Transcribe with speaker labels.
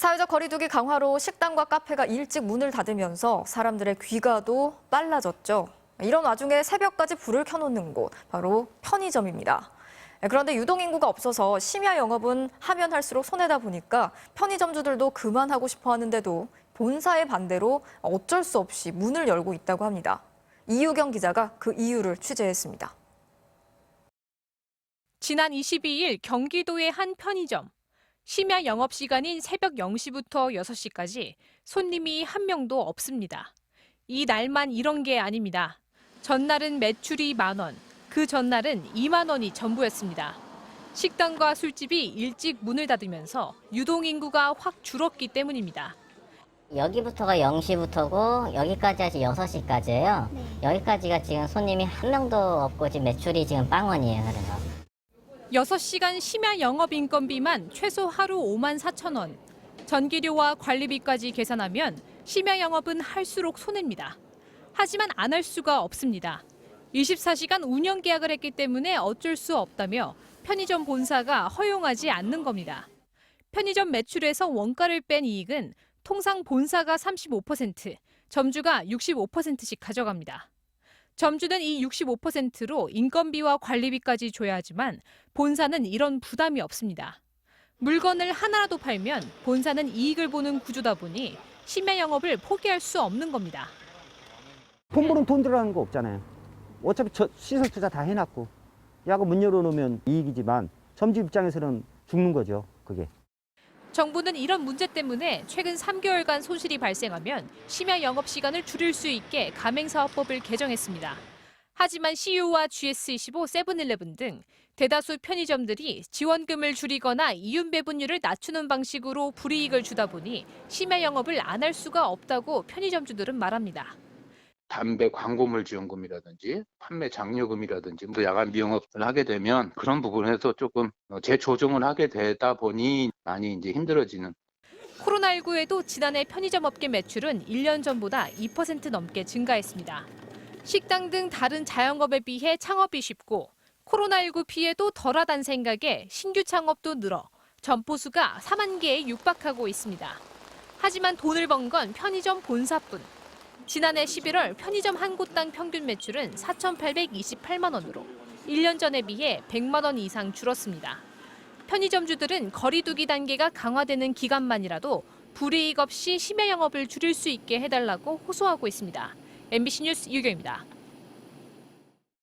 Speaker 1: 사회적 거리두기 강화로 식당과 카페가 일찍 문을 닫으면서 사람들의 귀가도 빨라졌죠. 이런 와중에 새벽까지 불을 켜놓는 곳, 바로 편의점입니다. 그런데 유동인구가 없어서 심야 영업은 하면 할수록 손해다 보니까 편의점주들도 그만하고 싶어 하는데도 본사의 반대로 어쩔 수 없이 문을 열고 있다고 합니다. 이유경 기자가 그 이유를 취재했습니다.
Speaker 2: 지난 22일 경기도의 한 편의점. 심야 영업시간인 새벽 0시부터 6시까지 손님이 한 명도 없습니다. 이 날만 이런 게 아닙니다. 전날은 매출이 10,000원, 그 전날은 20,000원이 전부였습니다. 식당과 술집이 일찍 문을 닫으면서 유동인구가 확 줄었기 때문입니다.
Speaker 3: 여기부터가 0시부터고 여기까지 해서 6시까지예요. 여기까지가 지금 손님이 한 명도 없고 지금 매출이 지금 빵원이에요. 그래서.
Speaker 2: 6시간 심야 영업 인건비만 최소 하루 54,000원. 전기료와 관리비까지 계산하면 심야 영업은 할수록 손해입니다. 하지만 안 할 수가 없습니다. 24시간 운영 계약을 했기 때문에 어쩔 수 없다며 편의점 본사가 허용하지 않는 겁니다. 편의점 매출에서 원가를 뺀 이익은 통상 본사가 35%, 점주가 65%씩 가져갑니다. 점주는 이 65%로 인건비와 관리비까지 줘야 하지만 본사는 이런 부담이 없습니다. 물건을 하나라도 팔면 본사는 이익을 보는 구조다 보니 심야 영업을 포기할 수 없는 겁니다.
Speaker 4: 돈 버는 돈 들어가는 거 없잖아요. 어차피 시설 투자 다 해놨고 야구 문 열어놓으면 이익이지만 점주 입장에서는 죽는 거죠, 그게.
Speaker 2: 정부는 이런 문제 때문에 최근 3개월간 손실이 발생하면 심야 영업 시간을 줄일 수 있게 가맹사업법을 개정했습니다. 하지만 CU와 GS25, 세븐일레븐 등 대다수 편의점들이 지원금을 줄이거나 이윤 배분율을 낮추는 방식으로 불이익을 주다 보니 심야 영업을 안 할 수가 없다고 편의점주들은 말합니다.
Speaker 5: 담배 광고물 지원금이라든지 판매 장려금이라든지 또 야간 미영업을 하게 되면 그런 부분에서 조금 재조정을 하게 되다 보니 많이 이제 힘들어지는.
Speaker 2: 코로나19에도 지난해 편의점 업계 매출은 1년 전보다 2% 넘게 증가했습니다. 식당 등 다른 자영업에 비해 창업이 쉽고 코로나19 피해도 덜하다는 생각에 신규 창업도 늘어 점포 수가 4만 개에 육박하고 있습니다. 하지만 돈을 번 건 편의점 본사뿐. 지난해 11월 편의점 한 곳당 평균 매출은 4,828만 원으로 1년 전에 비해 100만 원 이상 줄었습니다. 편의점주들은 거리두기 단계가 강화되는 기간만이라도 불이익 없이 심야 영업을 줄일 수 있게 해달라고 호소하고 있습니다. MBC 뉴스 유경입니다.